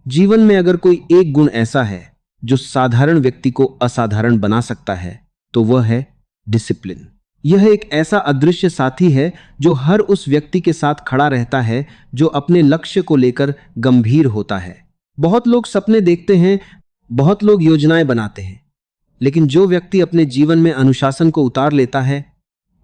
जीवन में अगर कोई एक गुण ऐसा है जो साधारण व्यक्ति को असाधारण बना सकता है तो वह है डिसिप्लिन। यह एक ऐसा अदृश्य साथी है जो हर उस व्यक्ति के साथ खड़ा रहता है जो अपने लक्ष्य को लेकर गंभीर होता है। बहुत लोग सपने देखते हैं, बहुत लोग योजनाएं बनाते हैं, लेकिन जो व्यक्ति अपने जीवन में अनुशासन को उतार लेता है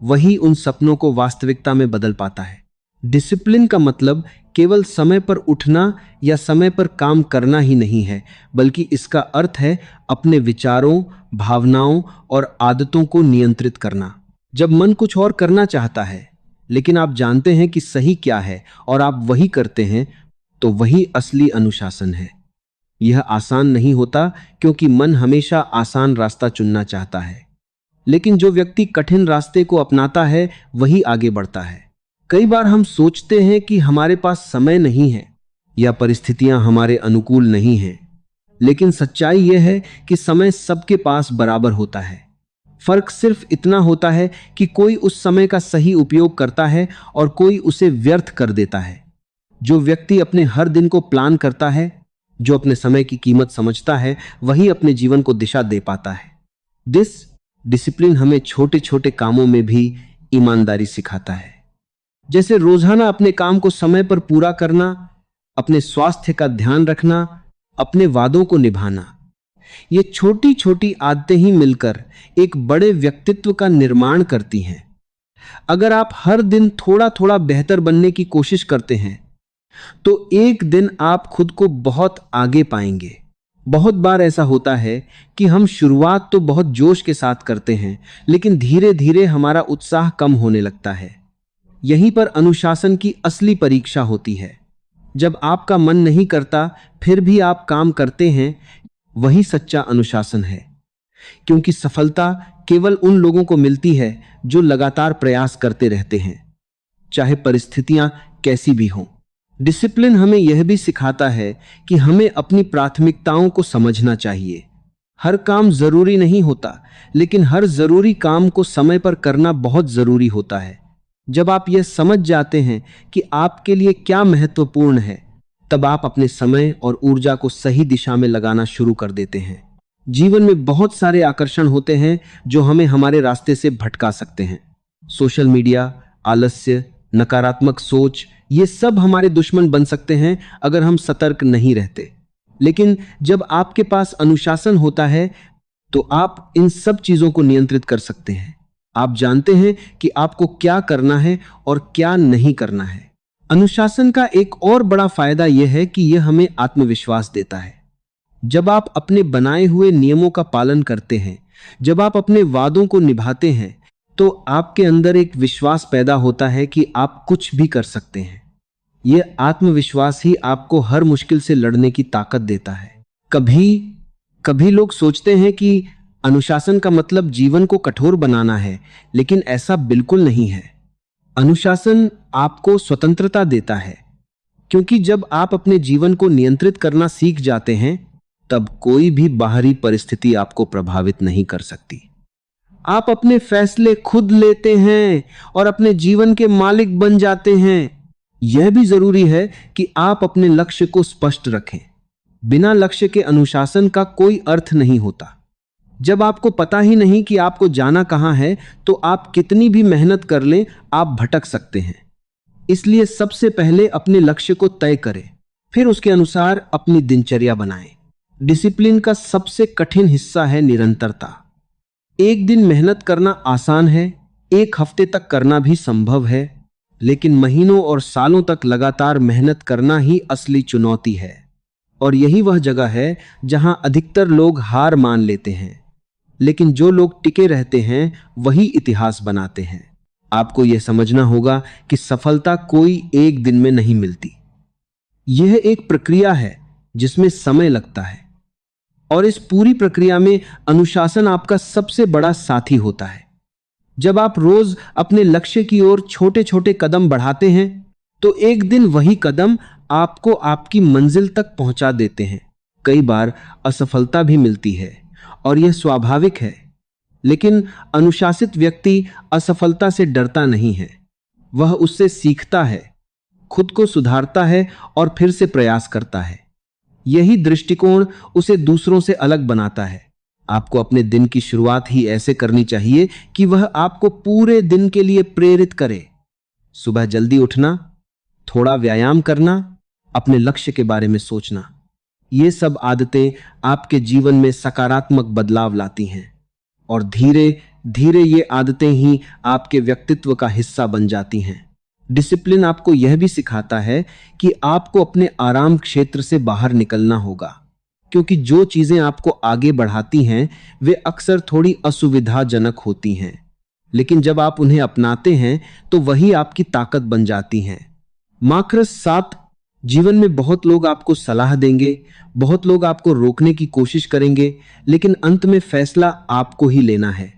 वही उन सपनों को वास्तविकता में बदल पाता है। डिसिप्लिन का मतलब केवल समय पर उठना या समय पर काम करना ही नहीं है, बल्कि इसका अर्थ है अपने विचारों, भावनाओं और आदतों को नियंत्रित करना। जब मन कुछ और करना चाहता है लेकिन आप जानते हैं कि सही क्या है और आप वही करते हैं, तो वही असली अनुशासन है। यह आसान नहीं होता क्योंकि मन हमेशा आसान रास्ता चुनना चाहता है, लेकिन जो व्यक्ति कठिन रास्ते को अपनाता है वही आगे बढ़ता है। कई बार हम सोचते हैं कि हमारे पास समय नहीं है या परिस्थितियां हमारे अनुकूल नहीं हैं, लेकिन सच्चाई यह है कि समय सबके पास बराबर होता है। फर्क सिर्फ इतना होता है कि कोई उस समय का सही उपयोग करता है और कोई उसे व्यर्थ कर देता है। जो व्यक्ति अपने हर दिन को प्लान करता है, जो अपने समय की कीमत समझता है, वही अपने जीवन को दिशा दे पाता है। डिसिप्लिन हमें छोटे छोटे कामों में भी ईमानदारी सिखाता है, जैसे रोजाना अपने काम को समय पर पूरा करना, अपने स्वास्थ्य का ध्यान रखना, अपने वादों को निभाना। ये छोटी छोटी आदतें ही मिलकर एक बड़े व्यक्तित्व का निर्माण करती हैं। अगर आप हर दिन थोड़ा थोड़ा बेहतर बनने की कोशिश करते हैं तो एक दिन आप खुद को बहुत आगे पाएंगे। बहुत बार ऐसा होता है कि हम शुरुआत तो बहुत जोश के साथ करते हैं, लेकिन धीरे धीरे हमारा उत्साह कम होने लगता है। यहीं पर अनुशासन की असली परीक्षा होती है। जब आपका मन नहीं करता फिर भी आप काम करते हैं, वही सच्चा अनुशासन है। क्योंकि सफलता केवल उन लोगों को मिलती है जो लगातार प्रयास करते रहते हैं, चाहे परिस्थितियां कैसी भी हों। डिसिप्लिन हमें यह भी सिखाता है कि हमें अपनी प्राथमिकताओं को समझना चाहिए। हर काम जरूरी नहीं होता, लेकिन हर जरूरी काम को समय पर करना बहुत जरूरी होता है। जब आप यह समझ जाते हैं कि आपके लिए क्या महत्वपूर्ण है, तब आप अपने समय और ऊर्जा को सही दिशा में लगाना शुरू कर देते हैं। जीवन में बहुत सारे आकर्षण होते हैं जो हमें हमारे रास्ते से भटका सकते हैं। सोशल मीडिया, आलस्य, नकारात्मक सोच, ये सब हमारे दुश्मन बन सकते हैं अगर हम सतर्क नहीं रहते। लेकिन जब आपके पास अनुशासन होता है तो आप इन सब चीजों को नियंत्रित कर सकते हैं। आप जानते हैं कि आपको क्या करना है और क्या नहीं करना है। अनुशासन का एक और बड़ा फायदा यह है कि यह हमें आत्मविश्वास देता है। जब आप अपने बनाए हुए नियमों का पालन करते हैं, जब आप अपने वादों को निभाते हैं, तो आपके अंदर एक विश्वास पैदा होता है कि आप कुछ भी कर सकते हैं। यह आत्मविश्वास ही आपको हर मुश्किल से लड़ने की ताकत देता है। कभी लोग सोचते हैं कि अनुशासन का मतलब जीवन को कठोर बनाना है, लेकिन ऐसा बिल्कुल नहीं है। अनुशासन आपको स्वतंत्रता देता है, क्योंकि जब आप अपने जीवन को नियंत्रित करना सीख जाते हैं, तब कोई भी बाहरी परिस्थिति आपको प्रभावित नहीं कर सकती। आप अपने फैसले खुद लेते हैं और अपने जीवन के मालिक बन जाते हैं। यह भी जरूरी है कि आप अपने लक्ष्य को स्पष्ट रखें। बिना लक्ष्य के अनुशासन का कोई अर्थ नहीं होता। जब आपको पता ही नहीं कि आपको जाना कहां है, तो आप कितनी भी मेहनत कर लें, आप भटक सकते हैं। इसलिए सबसे पहले अपने लक्ष्य को तय करें, फिर उसके अनुसार अपनी दिनचर्या बनाएं। डिसिप्लिन का सबसे कठिन हिस्सा है निरंतरता। एक दिन मेहनत करना आसान है, एक हफ्ते तक करना भी संभव है, लेकिन महीनों और सालों तक लगातार मेहनत करना ही असली चुनौती है। और यही वह जगह है जहां अधिकतर लोग हार मान लेते हैं। लेकिन जो लोग टिके रहते हैं वही इतिहास बनाते हैं। आपको यह समझना होगा कि सफलता कोई एक दिन में नहीं मिलती। यह एक प्रक्रिया है जिसमें समय लगता है, और इस पूरी प्रक्रिया में अनुशासन आपका सबसे बड़ा साथी होता है। जब आप रोज अपने लक्ष्य की ओर छोटे छोटे कदम बढ़ाते हैं, तो एक दिन वही कदम आपको आपकी मंजिल तक पहुंचा देते हैं। कई बार असफलता भी मिलती है और यह स्वाभाविक है, लेकिन अनुशासित व्यक्ति असफलता से डरता नहीं है। वह उससे सीखता है, खुद को सुधारता है और फिर से प्रयास करता है। यही दृष्टिकोण उसे दूसरों से अलग बनाता है। आपको अपने दिन की शुरुआत ही ऐसे करनी चाहिए कि वह आपको पूरे दिन के लिए प्रेरित करे। सुबह जल्दी उठना, थोड़ा व्यायाम करना, अपने लक्ष्य के बारे में सोचना, ये सब आदतें आपके जीवन में सकारात्मक बदलाव लाती हैं और धीरे धीरे ये आदतें ही आपके व्यक्तित्व का हिस्सा बन जाती हैं। डिसिप्लिन आपको यह भी सिखाता है कि आपको अपने आराम क्षेत्र से बाहर निकलना होगा, क्योंकि जो चीजें आपको आगे बढ़ाती हैं वे अक्सर थोड़ी असुविधाजनक होती हैं, लेकिन जब आप उन्हें अपनाते हैं तो वही आपकी ताकत बन जाती हैं। मार्कस 7। जीवन में बहुत लोग आपको सलाह देंगे, बहुत लोग आपको रोकने की कोशिश करेंगे, लेकिन अंत में फैसला आपको ही लेना है।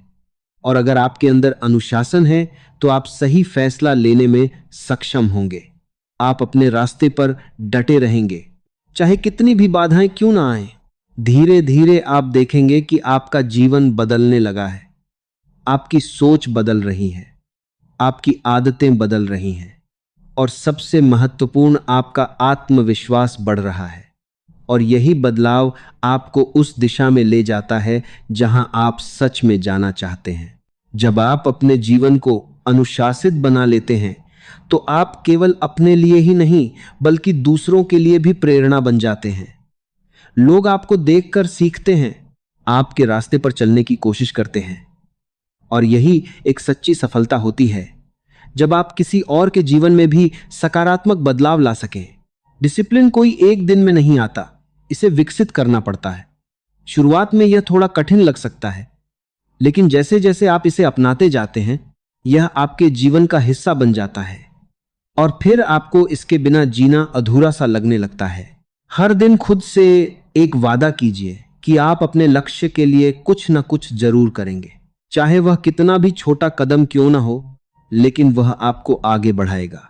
और अगर आपके अंदर अनुशासन है तो आप सही फैसला लेने में सक्षम होंगे। आप अपने रास्ते पर डटे रहेंगे, चाहे कितनी भी बाधाएं क्यों ना आए। धीरे धीरे आप देखेंगे कि आपका जीवन बदलने लगा है, आपकी सोच बदल रही है, आपकी आदतें बदल रही हैं और सबसे महत्वपूर्ण आपका आत्मविश्वास बढ़ रहा है। और यही बदलाव आपको उस दिशा में ले जाता है जहां आप सच में जाना चाहते हैं। जब आप अपने जीवन को अनुशासित बना लेते हैं तो आप केवल अपने लिए ही नहीं बल्कि दूसरों के लिए भी प्रेरणा बन जाते हैं। लोग आपको देखकर सीखते हैं, आपके रास्ते पर चलने की कोशिश करते हैं और यही एक सच्ची सफलता होती है, जब आप किसी और के जीवन में भी सकारात्मक बदलाव ला सकें। डिसिप्लिन कोई एक दिन में नहीं आता, इसे विकसित करना पड़ता है। शुरुआत में यह थोड़ा कठिन लग सकता है, लेकिन जैसे जैसे आप इसे अपनाते जाते हैं यह आपके जीवन का हिस्सा बन जाता है और फिर आपको इसके बिना जीना अधूरा सा लगने लगता है। हर दिन खुद से एक वादा कीजिए कि आप अपने लक्ष्य के लिए कुछ ना कुछ जरूर करेंगे, चाहे वह कितना भी छोटा कदम क्यों ना हो, लेकिन वह आपको आगे बढ़ाएगा।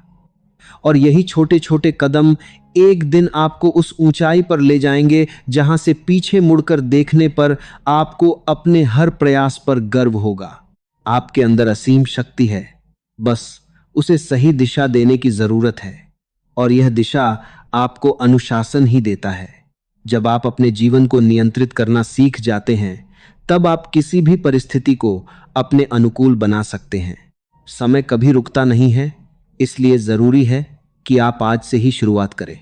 और यही छोटे छोटे कदम एक दिन आपको उस ऊंचाई पर ले जाएंगे जहां से पीछे मुड़कर देखने पर आपको अपने हर प्रयास पर गर्व होगा। आपके अंदर असीम शक्ति है, बस उसे सही दिशा देने की जरूरत है और यह दिशा आपको अनुशासन ही देता है। जब आप अपने जीवन को नियंत्रित करना सीख जाते हैं तब आप किसी भी परिस्थिति को अपने अनुकूल बना सकते हैं। समय कभी रुकता नहीं है, इसलिए जरूरी है कि आप आज से ही शुरुआत करें।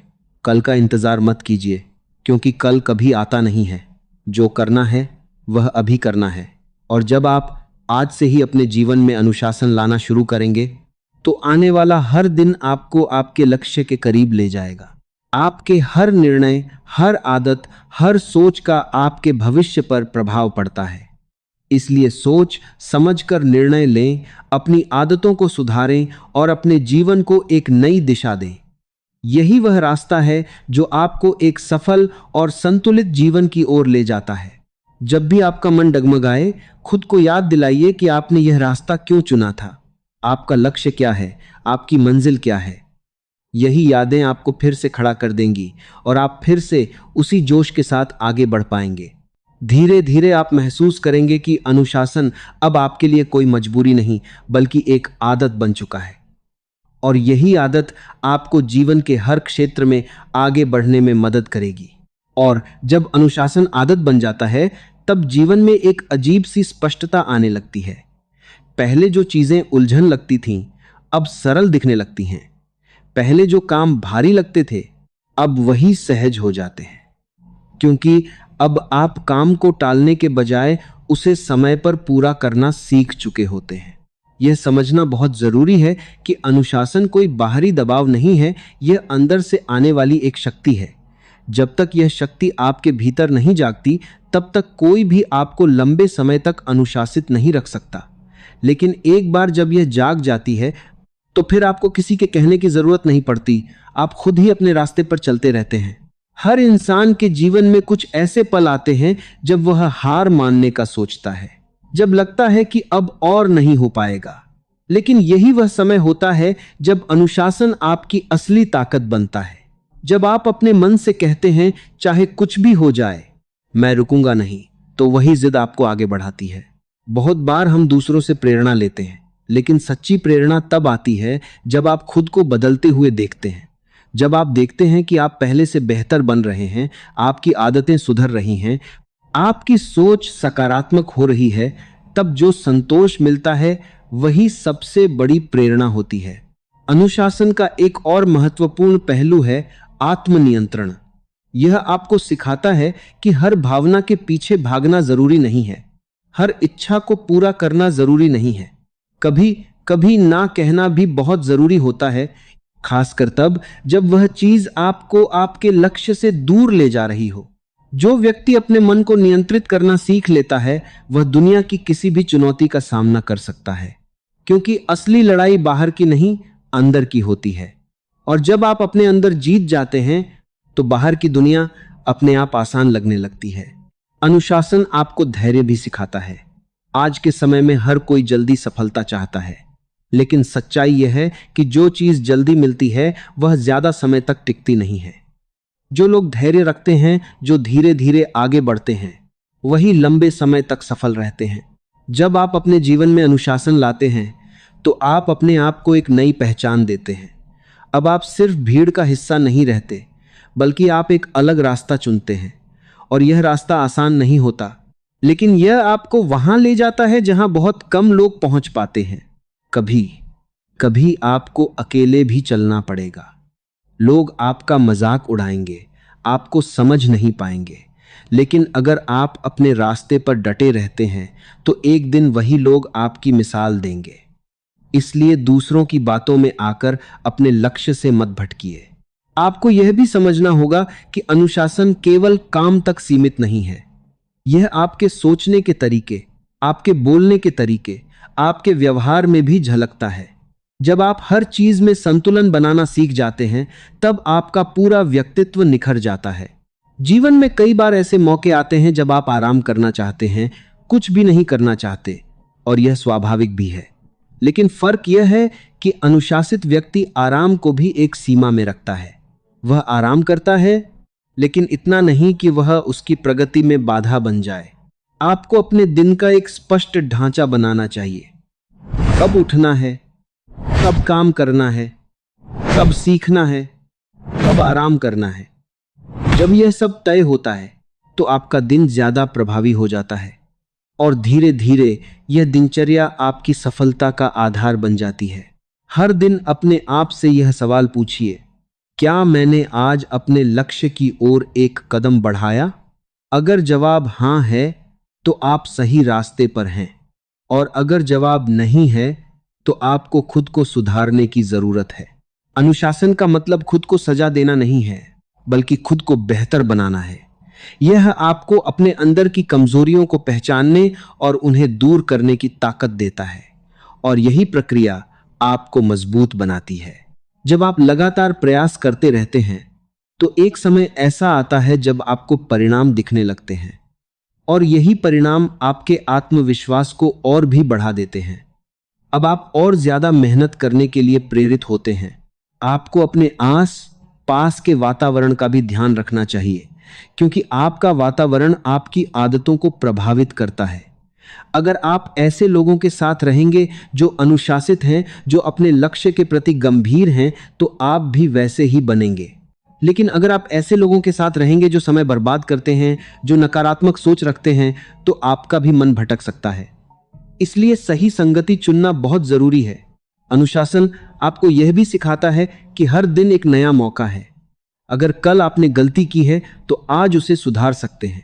कल का इंतजार मत कीजिए, क्योंकि कल कभी आता नहीं है। जो करना है वह अभी करना है और जब आप आज से ही अपने जीवन में अनुशासन लाना शुरू करेंगे तो आने वाला हर दिन आपको आपके लक्ष्य के करीब ले जाएगा। आपके हर निर्णय, हर आदत, हर सोच का आपके भविष्य पर प्रभाव पड़ता है। इसलिए सोच समझकर निर्णय लें, अपनी आदतों को सुधारें और अपने जीवन को एक नई दिशा दें। यही वह रास्ता है जो आपको एक सफल और संतुलित जीवन की ओर ले जाता है। जब भी आपका मन डगमगाए, खुद को याद दिलाइए कि आपने यह रास्ता क्यों चुना था, आपका लक्ष्य क्या है, आपकी मंजिल क्या है। यही यादें आपको फिर से खड़ा कर देंगी और आप फिर से उसी जोश के साथ आगे बढ़ पाएंगे। धीरे धीरे आप महसूस करेंगे कि अनुशासन अब आपके लिए कोई मजबूरी नहीं बल्कि एक आदत बन चुका है और यही आदत आपको जीवन के हर क्षेत्र में आगे बढ़ने में मदद करेगी। और जब अनुशासन आदत बन जाता है तब जीवन में एक अजीब सी स्पष्टता आने लगती है। पहले जो चीजें उलझन लगती थीं अब सरल दिखने लगती हैं। पहले जो काम भारी लगते थे अब वही सहज हो जाते हैं, क्योंकि अब आप काम को टालने के बजाय उसे समय पर पूरा करना सीख चुके होते हैं। यह समझना बहुत जरूरी है कि अनुशासन कोई बाहरी दबाव नहीं है, यह अंदर से आने वाली एक शक्ति है। जब तक यह शक्ति आपके भीतर नहीं जागती तब तक कोई भी आपको लंबे समय तक अनुशासित नहीं रख सकता, लेकिन एक बार जब यह जाग जाती है तो फिर आपको किसी के कहने की जरूरत नहीं पड़ती, आप खुद ही अपने रास्ते पर चलते रहते हैं। हर इंसान के जीवन में कुछ ऐसे पल आते हैं जब वह हार मानने का सोचता है, जब लगता है कि अब और नहीं हो पाएगा, लेकिन यही वह समय होता है जब अनुशासन आपकी असली ताकत बनता है। जब आप अपने मन से कहते हैं चाहे कुछ भी हो जाए मैं रुकूंगा नहीं, तो वही जिद आपको आगे बढ़ाती है। बहुत बार हम दूसरों से प्रेरणा लेते हैं, लेकिन सच्ची प्रेरणा तब आती है जब आप खुद को बदलते हुए देखते हैं। जब आप देखते हैं कि आप पहले से बेहतर बन रहे हैं, आपकी आदतें सुधर रही हैं, आपकी सोच सकारात्मक हो रही है, तब जो संतोष मिलता है वही सबसे बड़ी प्रेरणा होती है। अनुशासन का एक और महत्वपूर्ण पहलू है आत्मनियंत्रण। यह आपको सिखाता है कि हर भावना के पीछे भागना जरूरी नहीं है, हर इच्छा को पूरा करना जरूरी नहीं है। कभी कभी ना कहना भी बहुत जरूरी होता है, खासकर तब जब वह चीज आपको आपके लक्ष्य से दूर ले जा रही हो। जो व्यक्ति अपने मन को नियंत्रित करना सीख लेता है, वह दुनिया की किसी भी चुनौती का सामना कर सकता है, क्योंकि असली लड़ाई बाहर की नहीं, अंदर की होती है। और जब आप अपने अंदर जीत जाते हैं तो बाहर की दुनिया अपने आप आसान लगने लगती है। अनुशासन आपको धैर्य भी सिखाता है। आज के समय में हर कोई जल्दी सफलता चाहता है, लेकिन सच्चाई यह है कि जो चीज जल्दी मिलती है वह ज्यादा समय तक टिकती नहीं है। जो लोग धैर्य रखते हैं, जो धीरे धीरे आगे बढ़ते हैं, वही लंबे समय तक सफल रहते हैं। जब आप अपने जीवन में अनुशासन लाते हैं तो आप अपने आप को एक नई पहचान देते हैं। अब आप सिर्फ भीड़ का हिस्सा नहीं रहते, बल्कि आप एक अलग रास्ता चुनते हैं। और यह रास्ता आसान नहीं होता, लेकिन यह आपको वहां ले जाता है जहां बहुत कम लोग पहुंच पाते हैं। कभी कभी आपको अकेले भी चलना पड़ेगा। लोग आपका मजाक उड़ाएंगे, आपको समझ नहीं पाएंगे, लेकिन अगर आप अपने रास्ते पर डटे रहते हैं तो एक दिन वही लोग आपकी मिसाल देंगे। इसलिए दूसरों की बातों में आकर अपने लक्ष्य से मत भटकिए। आपको यह भी समझना होगा कि अनुशासन केवल काम तक सीमित नहीं है। यह आपके सोचने के तरीके, आपके बोलने के तरीके, आपके व्यवहार में भी झलकता है। जब आप हर चीज में संतुलन बनाना सीख जाते हैं, तब आपका पूरा व्यक्तित्व निखर जाता है। जीवन में कई बार ऐसे मौके आते हैं जब आप आराम करना चाहते हैं, कुछ भी नहीं करना चाहते, और यह स्वाभाविक भी है। लेकिन फर्क यह है कि अनुशासित व्यक्ति आराम को भी एक सीमा में रखता है। वह आराम करता है, लेकिन इतना नहीं कि वह उसकी प्रगति में बाधा बन जाए। आपको अपने दिन का एक स्पष्ट ढांचा बनाना चाहिए। कब उठना है, कब काम करना है, कब सीखना है, कब आराम करना है। जब यह सब तय होता है तो आपका दिन ज्यादा प्रभावी हो जाता है, और धीरे धीरे यह दिनचर्या आपकी सफलता का आधार बन जाती है। हर दिन अपने आप से यह सवाल पूछिए, क्या मैंने आज अपने लक्ष्य की ओर एक कदम बढ़ाया? अगर जवाब हां है तो आप सही रास्ते पर हैं, और अगर जवाब नहीं है तो आपको खुद को सुधारने की जरूरत है। अनुशासन का मतलब खुद को सजा देना नहीं है, बल्कि खुद को बेहतर बनाना है। यह आपको अपने अंदर की कमजोरियों को पहचानने और उन्हें दूर करने की ताकत देता है, और यही प्रक्रिया आपको मजबूत बनाती है। जब आप लगातार प्रयास करते रहते हैं तो एक समय ऐसा आता है जब आपको परिणाम दिखने लगते हैं, और यही परिणाम आपके आत्मविश्वास को और भी बढ़ा देते हैं। अब आप और ज्यादा मेहनत करने के लिए प्रेरित होते हैं। आपको अपने आस पास के वातावरण का भी ध्यान रखना चाहिए, क्योंकि आपका वातावरण आपकी आदतों को प्रभावित करता है। अगर आप ऐसे लोगों के साथ रहेंगे जो अनुशासित हैं, जो अपने लक्ष्य के प्रति गंभीर हैं, तो आप भी वैसे ही बनेंगे। लेकिन अगर आप ऐसे लोगों के साथ रहेंगे जो समय बर्बाद करते हैं, जो नकारात्मक सोच रखते हैं, तो आपका भी मन भटक सकता है। इसलिए सही संगति चुनना बहुत जरूरी है। अनुशासन आपको यह भी सिखाता है कि हर दिन एक नया मौका है। अगर कल आपने गलती की है तो आज उसे सुधार सकते हैं।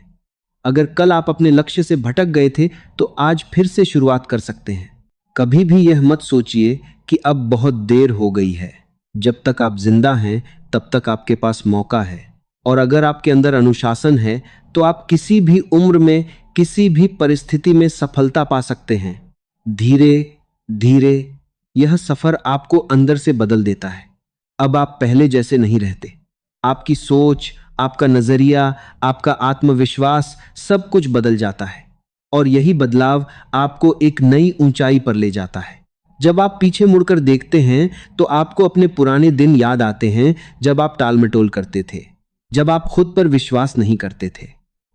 अगर कल आप अपने लक्ष्य से भटक गए थे तो आज फिर से शुरुआत कर सकते हैं। कभी भी यह मत सोचिए कि अब बहुत देर हो गई है। जब तक आप जिंदा हैं तब तक आपके पास मौका है, और अगर आपके अंदर अनुशासन है तो आप किसी भी उम्र में, किसी भी परिस्थिति में सफलता पा सकते हैं। धीरे धीरे यह सफर आपको अंदर से बदल देता है। अब आप पहले जैसे नहीं रहते। आपकी सोच, आपका नजरिया, आपका आत्मविश्वास, सब कुछ बदल जाता है, और यही बदलाव आपको एक नई ऊंचाई पर ले जाता है। जब आप पीछे मुड़कर देखते हैं तो आपको अपने पुराने दिन याद आते हैं, जब आप टालमटोल करते थे, जब आप खुद पर विश्वास नहीं करते थे,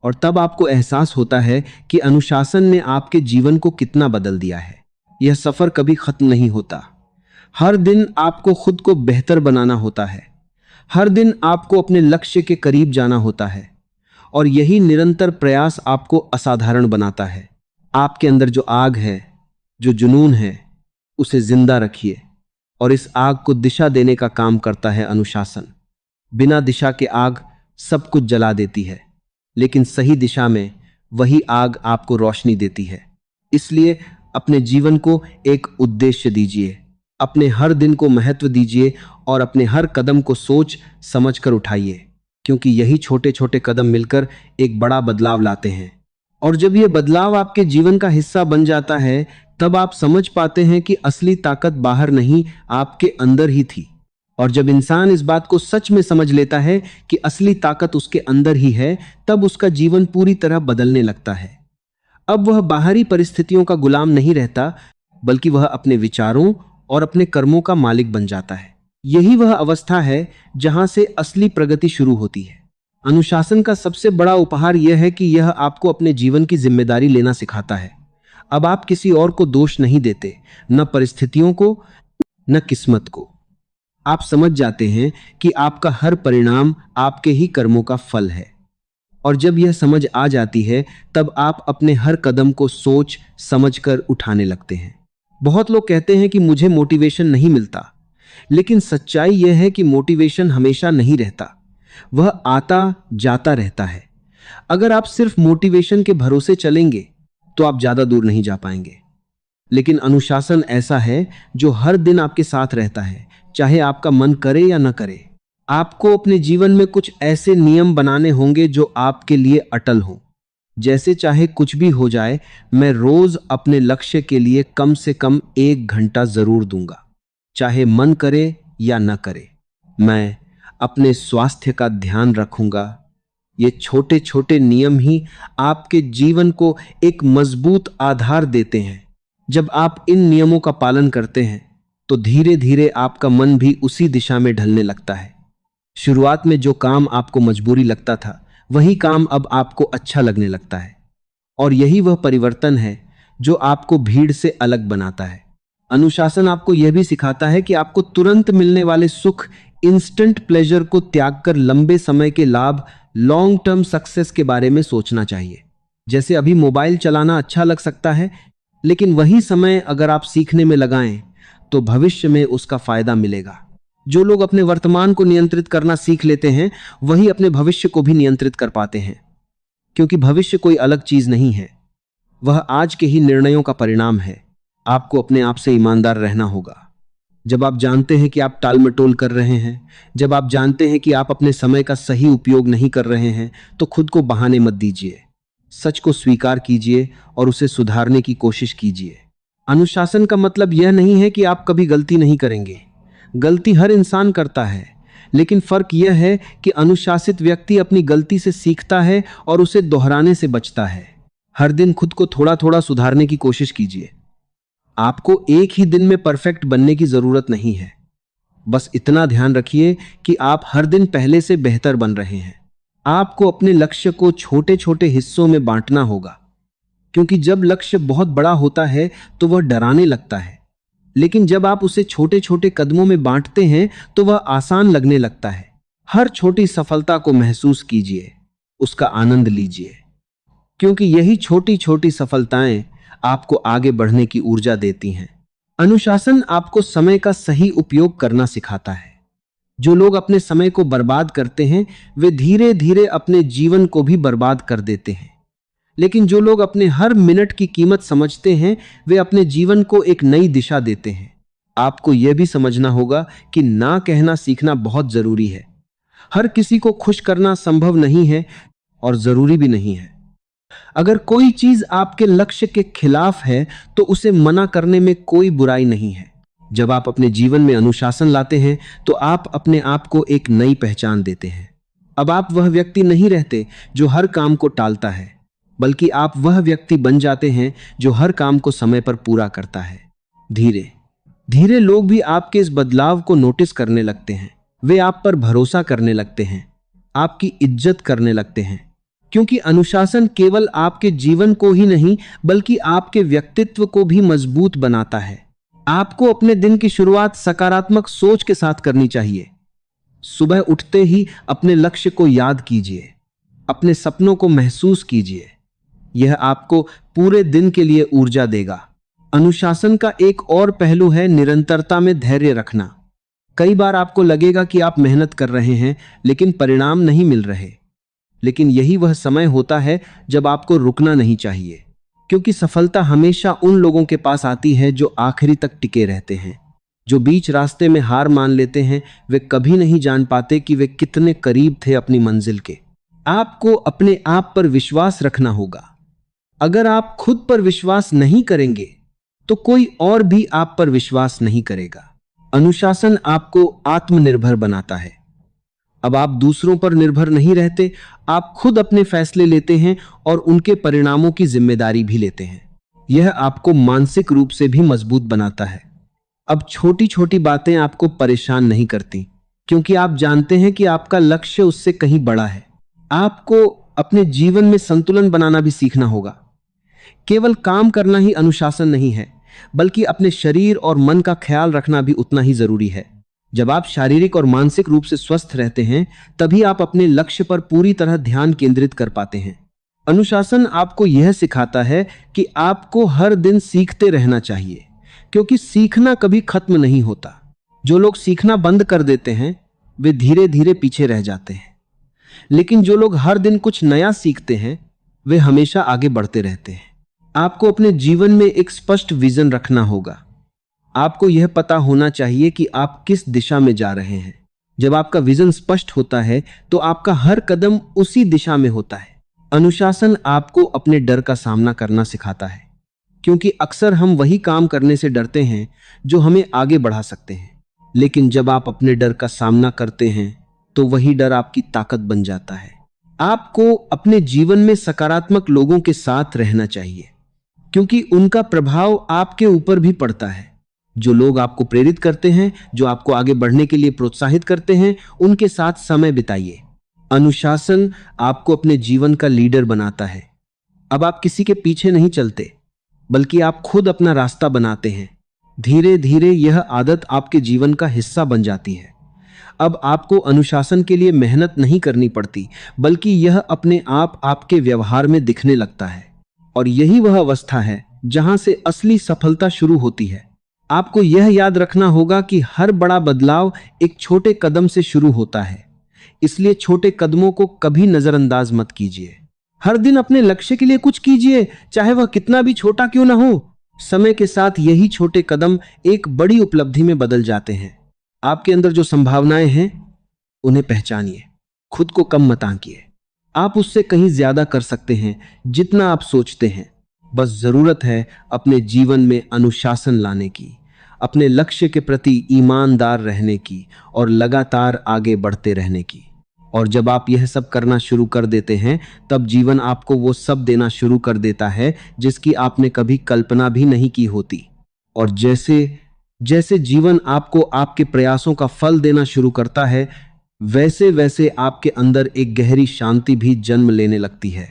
और तब आपको एहसास होता है कि अनुशासन ने आपके जीवन को कितना बदल दिया है। यह सफर कभी खत्म नहीं होता। हर दिन आपको खुद को बेहतर बनाना होता है। हर दिन आपको अपने लक्ष्य के करीब जाना होता है और यही निरंतर प्रयास आपको असाधारण बनाता है। आपके अंदर जो आग है, जो जुनून है, उसे जिंदा रखिए और इस आग को दिशा देने का काम करता है अनुशासन। बिना दिशा के आग सब कुछ जला देती है, लेकिन सही दिशा में वही आग आपको रोशनी देती है। इसलिए अपने जीवन को एक उद्देश्य दीजिए, अपने हर दिन को महत्व दीजिए और अपने हर कदम को सोच समझकर उठाइए, क्योंकि यही छोटे छोटे कदम मिलकर एक बड़ा बदलाव लाते हैं। और जब यह बदलाव आपके जीवन का हिस्सा बन जाता है, तब आप समझ पाते हैं कि असली ताकत बाहर नहीं, आपके अंदर ही थी। और जब इंसान इस बात को सच में समझ लेता है कि असली ताकत उसके अंदर ही है, तब उसका जीवन पूरी तरह बदलने लगता है। अब वह बाहरी परिस्थितियों का गुलाम नहीं रहता, बल्कि वह अपने विचारों और अपने कर्मों का मालिक बन जाता है। यही वह अवस्था है जहां से असली प्रगति शुरू होती है। अनुशासन का सबसे बड़ा उपहार यह है कि यह आपको अपने जीवन की जिम्मेदारी लेना सिखाता है। अब आप किसी और को दोष नहीं देते, न परिस्थितियों को, न किस्मत को। आप समझ जाते हैं कि आपका हर परिणाम आपके ही कर्मों का फल है। और जब यह समझ आ जाती है, तब आप अपने हर कदम को सोच समझकर उठाने लगते हैं। बहुत लोग कहते हैं कि मुझे मोटिवेशन नहीं मिलता, लेकिन सच्चाई यह है कि मोटिवेशन हमेशा नहीं रहता, वह आता जाता रहता है। अगर आप सिर्फ मोटिवेशन के भरोसे चलेंगे तो आप ज्यादा दूर नहीं जा पाएंगे, लेकिन अनुशासन ऐसा है जो हर दिन आपके साथ रहता है, चाहे आपका मन करे या न करे। आपको अपने जीवन में कुछ ऐसे नियम बनाने होंगे जो आपके लिए अटल हों। जैसे चाहे कुछ भी हो जाए, मैं रोज अपने लक्ष्य के लिए कम से कम 1 घंटा जरूर दूंगा, चाहे मन करे या न करे। मैं अपने स्वास्थ्य का ध्यान रखूंगा। ये छोटे छोटे नियम ही आपके जीवन को एक मजबूत आधार देते हैं। जब आप इन नियमों का पालन करते हैं, तो धीरे धीरे आपका मन भी उसी दिशा में ढलने लगता है। शुरुआत में जो काम आपको मजबूरी लगता था, वही काम अब आपको अच्छा लगने लगता है। और यही वह परिवर्तन है जो आपको भीड़ से अलग बनाता है। अनुशासन आपको यह भी सिखाता है कि आपको तुरंत मिलने वाले सुख, इंस्टेंट प्लेजर को त्याग कर लंबे समय के लाभ, लॉन्ग टर्म सक्सेस के बारे में सोचना चाहिए। जैसे अभी मोबाइल चलाना अच्छा लग सकता है, लेकिन वही समय अगर आप सीखने में लगाएं तो भविष्य में उसका फायदा मिलेगा। जो लोग अपने वर्तमान को नियंत्रित करना सीख लेते हैं, वही अपने भविष्य को भी नियंत्रित कर पाते हैं, क्योंकि भविष्य कोई अलग चीज नहीं है, वह आज के ही निर्णयों का परिणाम है। आपको अपने आप से ईमानदार रहना होगा। जब आप जानते हैं कि आप टालमटोल कर रहे हैं, जब आप जानते हैं कि आप अपने समय का सही उपयोग नहीं कर रहे हैं, तो खुद को बहाने मत दीजिए। सच को स्वीकार कीजिए और उसे सुधारने की कोशिश कीजिए। अनुशासन का मतलब यह नहीं है कि आप कभी गलती नहीं करेंगे। गलती हर इंसान करता है, लेकिन फर्क यह है कि अनुशासित व्यक्ति अपनी गलती से सीखता है और उसे दोहराने से बचता है। हर दिन खुद को थोड़ा थोड़ा सुधारने की कोशिश कीजिए। आपको एक ही दिन में परफेक्ट बनने की जरूरत नहीं है। बस इतना ध्यान रखिए कि आप हर दिन पहले से बेहतर बन रहे हैं। आपको अपने लक्ष्य को छोटे छोटे हिस्सों में बांटना होगा, क्योंकि जब लक्ष्य बहुत बड़ा होता है तो वह डराने लगता है, लेकिन जब आप उसे छोटे छोटे कदमों में बांटते हैं तो वह आसान लगने लगता है। हर छोटी सफलता को महसूस कीजिए, उसका आनंद लीजिए, क्योंकि यही छोटी छोटी सफलताएं आपको आगे बढ़ने की ऊर्जा देती हैं। अनुशासन आपको समय का सही उपयोग करना सिखाता है। जो लोग अपने समय को बर्बाद करते हैं, वे धीरे धीरे अपने जीवन को भी बर्बाद कर देते हैं। लेकिन जो लोग अपने हर मिनट की कीमत समझते हैं, वे अपने जीवन को एक नई दिशा देते हैं। आपको यह भी समझना होगा कि ना कहना सीखना बहुत जरूरी है। हर किसी को खुश करना संभव नहीं है और जरूरी भी नहीं है। अगर कोई चीज आपके लक्ष्य के खिलाफ है, तो उसे मना करने में कोई बुराई नहीं है। जब आप अपने जीवन में अनुशासन लाते हैं, तो आप अपने आप को एक नई पहचान देते हैं। अब आप वह व्यक्ति नहीं रहते जो हर काम को टालता है, बल्कि आप वह व्यक्ति बन जाते हैं जो हर काम को समय पर पूरा करता है। धीरे धीरे लोग भी आपके इस बदलाव को नोटिस करने लगते हैं। वे आप पर भरोसा करने लगते हैं, आपकी इज्जत करने लगते हैं, क्योंकि अनुशासन केवल आपके जीवन को ही नहीं, बल्कि आपके व्यक्तित्व को भी मजबूत बनाता है। आपको अपने दिन की शुरुआत सकारात्मक सोच के साथ करनी चाहिए। सुबह उठते ही अपने लक्ष्य को याद कीजिए, अपने सपनों को महसूस कीजिए। यह आपको पूरे दिन के लिए ऊर्जा देगा। अनुशासन का एक और पहलू है निरंतरता में धैर्य रखना। कई बार आपको लगेगा कि आप मेहनत कर रहे हैं लेकिन परिणाम नहीं मिल रहे, लेकिन यही वह समय होता है जब आपको रुकना नहीं चाहिए, क्योंकि सफलता हमेशा उन लोगों के पास आती है जो आखिरी तक टिके रहते हैं। जो बीच रास्ते में हार मान लेते हैं वे कभी नहीं जान पाते कि वे कितने करीब थे अपनी मंजिल के। आपको अपने आप पर विश्वास रखना होगा। अगर आप खुद पर विश्वास नहीं करेंगे तो कोई और भी आप पर विश्वास नहीं करेगा। अनुशासन आपको आत्मनिर्भर बनाता है। अब आप दूसरों पर निर्भर नहीं रहते, आप खुद अपने फैसले लेते हैं और उनके परिणामों की जिम्मेदारी भी लेते हैं। यह आपको मानसिक रूप से भी मजबूत बनाता है। अब छोटी छोटी बातें आपको परेशान नहीं करती, क्योंकि आप जानते हैं कि आपका लक्ष्य उससे कहीं बड़ा है। आपको अपने जीवन में संतुलन बनाना भी सीखना होगा। केवल काम करना ही अनुशासन नहीं है, बल्कि अपने शरीर और मन का ख्याल रखना भी उतना ही जरूरी है। जब आप शारीरिक और मानसिक रूप से स्वस्थ रहते हैं, तभी आप अपने लक्ष्य पर पूरी तरह ध्यान केंद्रित कर पाते हैं। अनुशासन आपको यह सिखाता है कि आपको हर दिन सीखते रहना चाहिए, क्योंकि सीखना कभी खत्म नहीं होता। जो लोग सीखना बंद कर देते हैं वे धीरे धीरे पीछे रह जाते हैं, लेकिन जो लोग हर दिन कुछ नया सीखते हैं वे हमेशा आगे बढ़ते रहते हैं। आपको अपने जीवन में एक स्पष्ट विजन रखना होगा। आपको यह पता होना चाहिए कि आप किस दिशा में जा रहे हैं। जब आपका विजन स्पष्ट होता है तो आपका हर कदम उसी दिशा में होता है। अनुशासन आपको अपने डर का सामना करना सिखाता है, क्योंकि अक्सर हम वही काम करने से डरते हैं जो हमें आगे बढ़ा सकते हैं। लेकिन जब आप अपने डर का सामना करते हैं तो वही डर आपकी ताकत बन जाता है। आपको अपने जीवन में सकारात्मक लोगों के साथ रहना चाहिए, क्योंकि उनका प्रभाव आपके ऊपर भी पड़ता है। जो लोग आपको प्रेरित करते हैं, जो आपको आगे बढ़ने के लिए प्रोत्साहित करते हैं, उनके साथ समय बिताइए। अनुशासन आपको अपने जीवन का लीडर बनाता है। अब आप किसी के पीछे नहीं चलते, बल्कि आप खुद अपना रास्ता बनाते हैं। धीरे धीरे यह आदत आपके जीवन का हिस्सा बन जाती है। अब आपको अनुशासन के लिए मेहनत नहीं करनी पड़ती, बल्कि यह अपने आप आपके व्यवहार में दिखने लगता है। और यही वह अवस्था है जहां से असली सफलता शुरू होती है। आपको यह याद रखना होगा कि हर बड़ा बदलाव एक छोटे कदम से शुरू होता है, इसलिए छोटे कदमों को कभी नजरअंदाज मत कीजिए। हर दिन अपने लक्ष्य के लिए कुछ कीजिए, चाहे वह कितना भी छोटा क्यों ना हो। समय के साथ यही छोटे कदम एक बड़ी उपलब्धि में बदल जाते हैं। आपके अंदर जो संभावनाएं हैं उन्हें पहचानिए, खुद को कम मत आंकिए। आप उससे कहीं ज्यादा कर सकते हैं जितना आप सोचते हैं। बस जरूरत है अपने जीवन में अनुशासन लाने की, अपने लक्ष्य के प्रति ईमानदार रहने की और लगातार आगे बढ़ते रहने की। और जब आप यह सब करना शुरू कर देते हैं, तब जीवन आपको वो सब देना शुरू कर देता है जिसकी आपने कभी कल्पना भी नहीं की होती। और जैसे जैसे जीवन आपको आपके प्रयासों का फल देना शुरू करता है, वैसे वैसे आपके अंदर एक गहरी शांति भी जन्म लेने लगती है।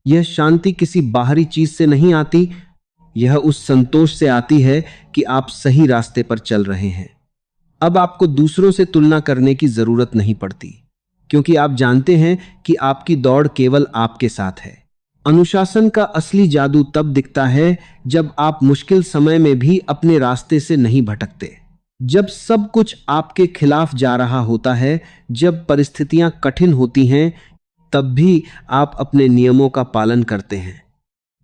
यह शांति किसी बाहरी चीज से नहीं आती, यह उस संतोष से आती है कि आप सही रास्ते पर चल रहे हैं। अब आपको दूसरों से तुलना करने की जरूरत नहीं पड़ती, क्योंकि आप जानते हैं कि आपकी दौड़ केवल आपके साथ है। अनुशासन का असली जादू तब दिखता है जब आप मुश्किल समय में भी अपने रास्ते से नहीं भटकते। जब सब कुछ आपके खिलाफ जा रहा होता है, जब परिस्थितियां कठिन होती हैं, तब भी आप अपने नियमों का पालन करते हैं।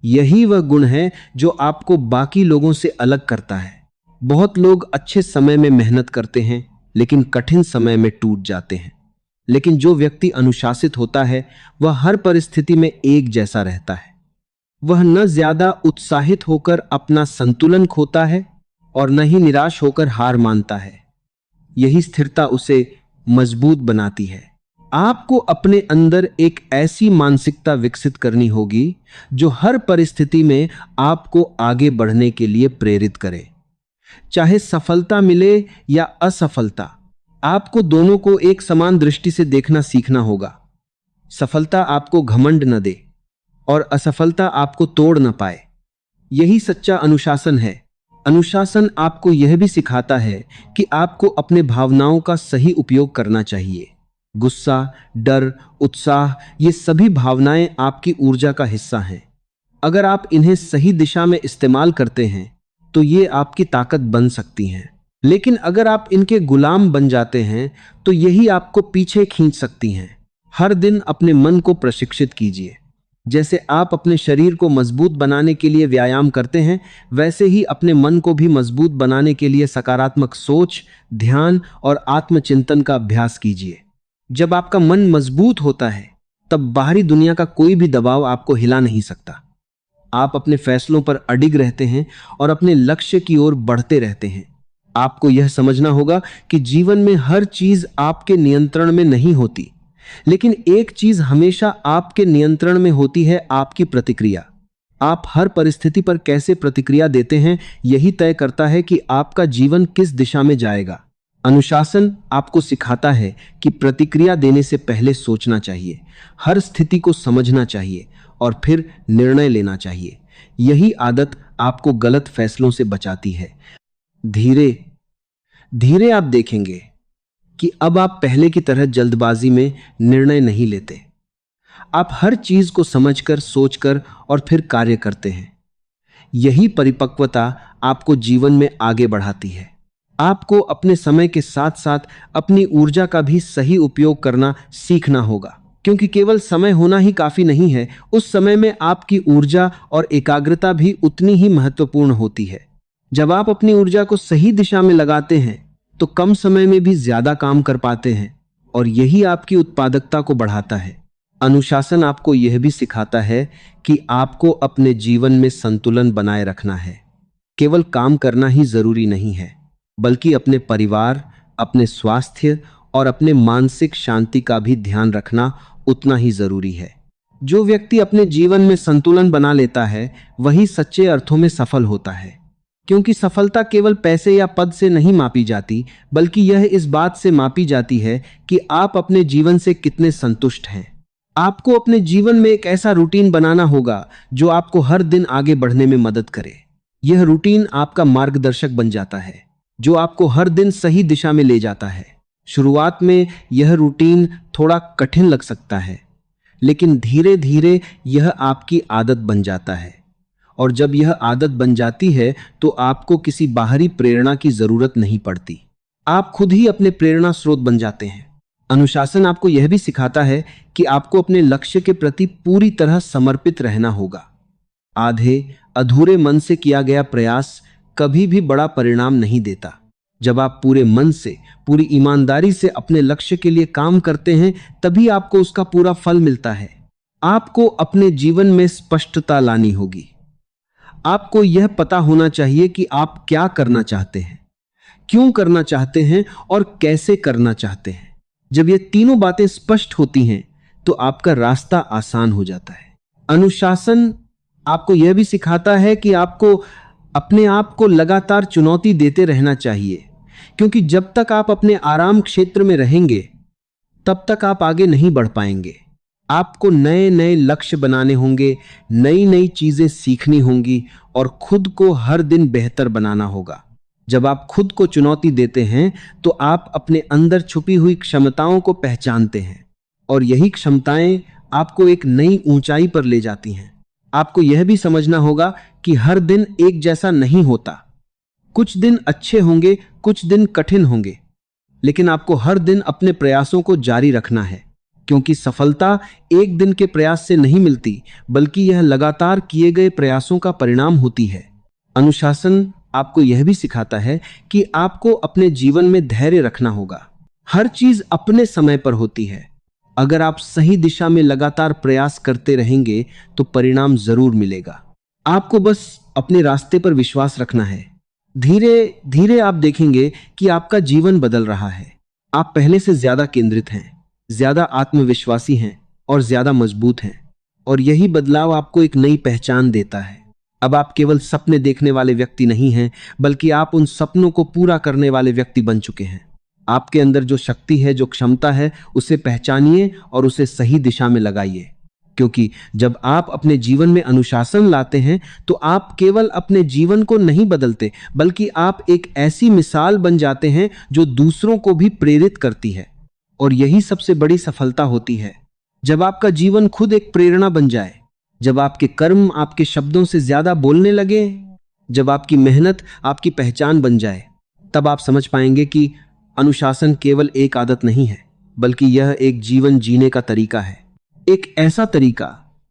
यही वह गुण है जो आपको बाकी लोगों से अलग करता है। बहुत लोग अच्छे समय में मेहनत करते हैं, लेकिन कठिन समय में टूट जाते हैं। लेकिन जो व्यक्ति अनुशासित होता है वह हर परिस्थिति में एक जैसा रहता है। वह न ज्यादा उत्साहित होकर अपना संतुलन खोता है और न ही निराश होकर हार मानता है। यही स्थिरता उसे मजबूत बनाती है। आपको अपने अंदर एक ऐसी मानसिकता विकसित करनी होगी जो हर परिस्थिति में आपको आगे बढ़ने के लिए प्रेरित करे। चाहे सफलता मिले या असफलता, आपको दोनों को एक समान दृष्टि से देखना सीखना होगा। सफलता आपको घमंड न दे और असफलता आपको तोड़ न पाए। यही सच्चा अनुशासन है। अनुशासन आपको यह भी सिखाता है कि आपको अपने भावनाओं का सही उपयोग करना चाहिए। गुस्सा, डर, उत्साह, ये सभी भावनाएं आपकी ऊर्जा का हिस्सा हैं। अगर आप इन्हें सही दिशा में इस्तेमाल करते हैं तो ये आपकी ताकत बन सकती हैं। लेकिन अगर आप इनके गुलाम बन जाते हैं तो यही आपको पीछे खींच सकती हैं। हर दिन अपने मन को प्रशिक्षित कीजिए। जैसे आप अपने शरीर को मजबूत बनाने के लिए व्यायाम करते हैं, वैसे ही अपने मन को भी मजबूत बनाने के लिए सकारात्मक सोच, ध्यान और आत्मचिंतन का अभ्यास कीजिए। जब आपका मन मजबूत होता है तब बाहरी दुनिया का कोई भी दबाव आपको हिला नहीं सकता। आप अपने फैसलों पर अडिग रहते हैं और अपने लक्ष्य की ओर बढ़ते रहते हैं। आपको यह समझना होगा कि जीवन में हर चीज आपके नियंत्रण में नहीं होती, लेकिन एक चीज हमेशा आपके नियंत्रण में होती है, आपकी प्रतिक्रिया। आप हर परिस्थिति पर कैसे प्रतिक्रिया देते हैं, यही तय करता है कि आपका जीवन किस दिशा में जाएगा। अनुशासन आपको सिखाता है कि प्रतिक्रिया देने से पहले सोचना चाहिए, हर स्थिति को समझना चाहिए और फिर निर्णय लेना चाहिए। यही आदत आपको गलत फैसलों से बचाती है। धीरे धीरे आप देखेंगे कि अब आप पहले की तरह जल्दबाजी में निर्णय नहीं लेते। आप हर चीज को समझकर, सोचकर और फिर कार्य करते हैं। यही परिपक्वता आपको जीवन में आगे बढ़ाती है। आपको अपने समय के साथ साथ अपनी ऊर्जा का भी सही उपयोग करना सीखना होगा, क्योंकि केवल समय होना ही काफी नहीं है। उस समय में आपकी ऊर्जा और एकाग्रता भी उतनी ही महत्वपूर्ण होती है। जब आप अपनी ऊर्जा को सही दिशा में लगाते हैं तो कम समय में भी ज्यादा काम कर पाते हैं और यही आपकी उत्पादकता को बढ़ाता है। अनुशासन आपको यह भी सिखाता है कि आपको अपने जीवन में संतुलन बनाए रखना है। केवल काम करना ही जरूरी नहीं है, बल्कि अपने परिवार, अपने स्वास्थ्य और अपने मानसिक शांति का भी ध्यान रखना उतना ही जरूरी है। जो व्यक्ति अपने जीवन में संतुलन बना लेता है वही सच्चे अर्थों में सफल होता है, क्योंकि सफलता केवल पैसे या पद से नहीं मापी जाती, बल्कि यह इस बात से मापी जाती है कि आप अपने जीवन से कितने संतुष्ट हैं। आपको अपने जीवन में एक ऐसा रूटीन बनाना होगा जो आपको हर दिन आगे बढ़ने में मदद करे। यह रूटीन आपका मार्गदर्शक बन जाता है, जो आपको हर दिन सही दिशा में ले जाता है। शुरुआत में यह रूटीन थोड़ा कठिन लग सकता है, लेकिन धीरे धीरे यह आपकी आदत बन जाता है। और जब यह आदत बन जाती है तो आपको किसी बाहरी प्रेरणा की जरूरत नहीं पड़ती। आप खुद ही अपने प्रेरणा स्रोत बन जाते हैं। अनुशासन आपको यह भी सिखाता है कि आपको अपने लक्ष्य के प्रति पूरी तरह समर्पित रहना होगा। आधे अधूरे मन से किया गया प्रयास कभी भी बड़ा परिणाम नहीं देता। जब आप पूरे मन से, पूरी ईमानदारी से अपने लक्ष्य के लिए काम करते हैं, तभी आपको उसका पूरा फल मिलता है। आपको अपने जीवन में स्पष्टता लानी होगी। आपको यह पता होना चाहिए कि आप क्या करना चाहते हैं, क्यों करना चाहते हैं और कैसे करना चाहते हैं। जब ये तीनों बातें स्पष्ट होती हैं तो आपका रास्ता आसान हो जाता है। अनुशासन आपको यह भी सिखाता है कि आपको अपने आप को लगातार चुनौती देते रहना चाहिए, क्योंकि जब तक आप अपने आराम क्षेत्र में रहेंगे तब तक आप आगे नहीं बढ़ पाएंगे। आपको नए नए लक्ष्य बनाने होंगे, नई नई चीजें सीखनी होंगी और खुद को हर दिन बेहतर बनाना होगा। जब आप खुद को चुनौती देते हैं तो आप अपने अंदर छुपी हुई क्षमताओं को पहचानते हैं और यही क्षमताएं आपको एक नई ऊंचाई पर ले जाती हैं। आपको यह भी समझना होगा कि हर दिन एक जैसा नहीं होता। कुछ दिन अच्छे होंगे, कुछ दिन कठिन होंगे, लेकिन आपको हर दिन अपने प्रयासों को जारी रखना है, क्योंकि सफलता एक दिन के प्रयास से नहीं मिलती, बल्कि यह लगातार किए गए प्रयासों का परिणाम होती है। अनुशासन आपको यह भी सिखाता है कि आपको अपने जीवन में धैर्य रखना होगा। हर चीज अपने समय पर होती है। अगर आप सही दिशा में लगातार प्रयास करते रहेंगे तो परिणाम जरूर मिलेगा। आपको बस अपने रास्ते पर विश्वास रखना है। धीरे धीरे आप देखेंगे कि आपका जीवन बदल रहा है। आप पहले से ज्यादा केंद्रित हैं, ज्यादा आत्मविश्वासी हैं और ज्यादा मजबूत हैं, और यही बदलाव आपको एक नई पहचान देता है। अब आप केवल सपने देखने वाले व्यक्ति नहीं हैं, बल्कि आप उन सपनों को पूरा करने वाले व्यक्ति बन चुके हैं। आपके अंदर जो शक्ति है, जो क्षमता है, उसे पहचानिए और उसे सही दिशा में लगाइए। क्योंकि जब आप अपने जीवन में अनुशासन लाते हैं तो आप केवल अपने जीवन को नहीं बदलते, बल्कि आप एक ऐसी मिसाल बन जाते हैं जो दूसरों को भी प्रेरित करती है। और यही सबसे बड़ी सफलता होती है, जब आपका जीवन खुद एक प्रेरणा बन जाए, जब आपके कर्म आपके शब्दों से ज्यादा बोलने लगे, जब आपकी मेहनत आपकी पहचान बन जाए, तब आप समझ पाएंगे कि अनुशासन केवल एक आदत नहीं है, बल्कि यह एक जीवन जीने का तरीका है। एक ऐसा तरीका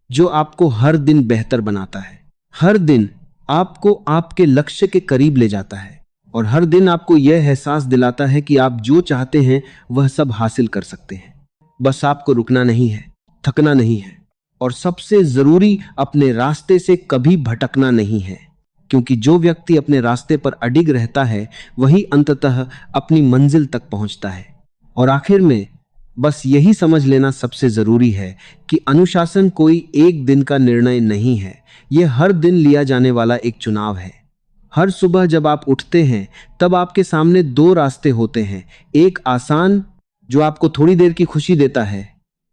जो आपको हर दिन बेहतर बनाता है, हर दिन आपको आपके लक्ष्य के करीब ले जाता है, और हर दिन आपको यह एहसास दिलाता है कि आप जो चाहते हैं वह सब हासिल कर सकते हैं। बस आपको रुकना नहीं है, थकना नहीं है, और सबसे जरूरी अपने रास्ते से कभी भटकना नहीं है। क्योंकि जो व्यक्ति अपने रास्ते पर अडिग रहता है वही अंततः अपनी मंजिल तक पहुंचता है। और आखिर में बस यही समझ लेना सबसे जरूरी है कि अनुशासन कोई एक दिन का निर्णय नहीं है, यह हर दिन लिया जाने वाला एक चुनाव है। हर सुबह जब आप उठते हैं तब आपके सामने दो रास्ते होते हैं, एक आसान जो आपको थोड़ी देर की खुशी देता है,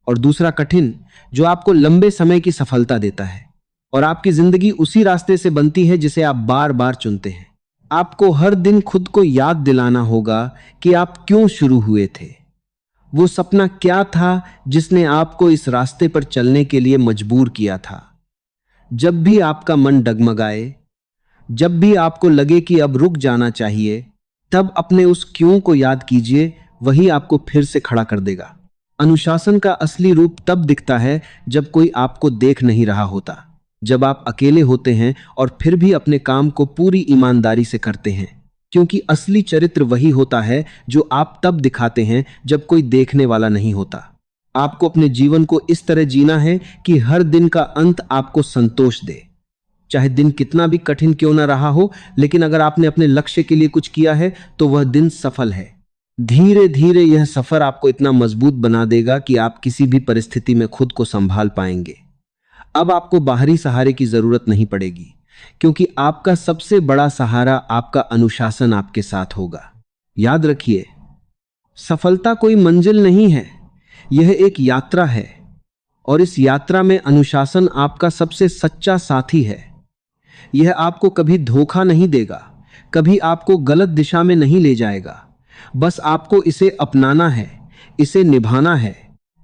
और दूसरा कठिन जो आपको लंबे समय की सफलता देता है। और आपकी जिंदगी उसी रास्ते से बनती है जिसे आप बार बार चुनते हैं। आपको हर दिन खुद को याद दिलाना होगा कि आप क्यों शुरू हुए थे, वो सपना क्या था जिसने आपको इस रास्ते पर चलने के लिए मजबूर किया था। जब भी आपका मन डगमगाए, जब भी आपको लगे कि अब रुक जाना चाहिए, तब अपने उस क्यों को याद कीजिए, वही आपको फिर से खड़ा कर देगा। अनुशासन का असली रूप तब दिखता है जब कोई आपको देख नहीं रहा होता, जब आप अकेले होते हैं और फिर भी अपने काम को पूरी ईमानदारी से करते हैं। क्योंकि असली चरित्र वही होता है जो आप तब दिखाते हैं जब कोई देखने वाला नहीं होता। आपको अपने जीवन को इस तरह जीना है कि हर दिन का अंत आपको संतोष दे, चाहे दिन कितना भी कठिन क्यों ना रहा हो, लेकिन अगर आपने अपने लक्ष्य के लिए कुछ किया है तो वह दिन सफल है। धीरे धीरे यह सफर आपको इतना मजबूत बना देगा कि आप किसी भी परिस्थिति में खुद को संभाल पाएंगे। अब आपको बाहरी सहारे की जरूरत नहीं पड़ेगी, क्योंकि आपका सबसे बड़ा सहारा आपका अनुशासन आपके साथ होगा। याद रखिए, सफलता कोई मंजिल नहीं है, यह एक यात्रा है, और इस यात्रा में अनुशासन आपका सबसे सच्चा साथी है। यह आपको कभी धोखा नहीं देगा, कभी आपको गलत दिशा में नहीं ले जाएगा। बस आपको इसे अपनाना है, इसे निभाना है,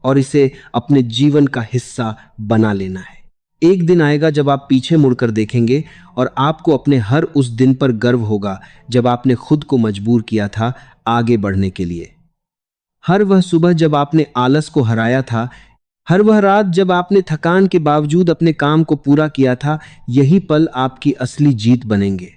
और इसे अपने जीवन का हिस्सा बना लेना है। एक दिन आएगा जब आप पीछे मुड़कर देखेंगे और आपको अपने हर उस दिन पर गर्व होगा जब आपने खुद को मजबूर किया था आगे बढ़ने के लिए। हर वह सुबह जब आपने आलस को हराया था, हर वह रात जब आपने थकान के बावजूद अपने काम को पूरा किया था, यही पल आपकी असली जीत बनेंगे।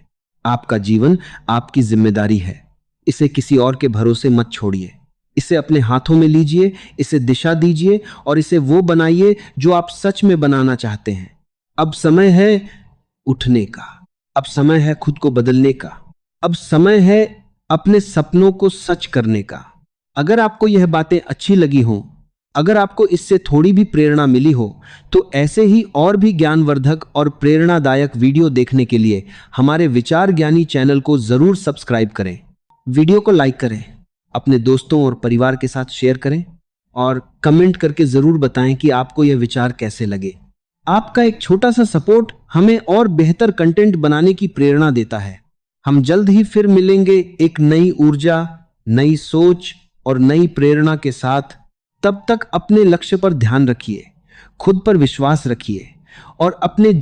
आपका जीवन आपकी जिम्मेदारी है, इसे किसी और के भरोसे मत छोड़िए। इसे अपने हाथों में लीजिए, इसे दिशा दीजिए, और इसे वो बनाइए जो आप सच में बनाना चाहते हैं। अब समय है उठने का, अब समय है खुद को बदलने का, अब समय है अपने सपनों को सच करने का। अगर आपको यह बातें अच्छी लगी हों, अगर आपको इससे थोड़ी भी प्रेरणा मिली हो, तो ऐसे ही और भी ज्ञानवर्धक और प्रेरणादायक वीडियो देखने के लिए हमारे विचार ज्ञानी चैनल को जरूर सब्सक्राइब करें। वीडियो को लाइक करें, अपने दोस्तों और परिवार के साथ शेयर करें, और कमेंट करके जरूर बताएं कि आपको यह विचार कैसे लगे। आपका एक छोटा सा सपोर्ट हमें और बेहतर कंटेंट बनाने की प्रेरणा देता है। हम जल्द ही फिर मिलेंगे एक नई ऊर्जा, नई सोच और नई प्रेरणा के साथ। तब तक अपने लक्ष्य पर ध्यान रखिए, खुद पर विश्वास रखिए, और अपने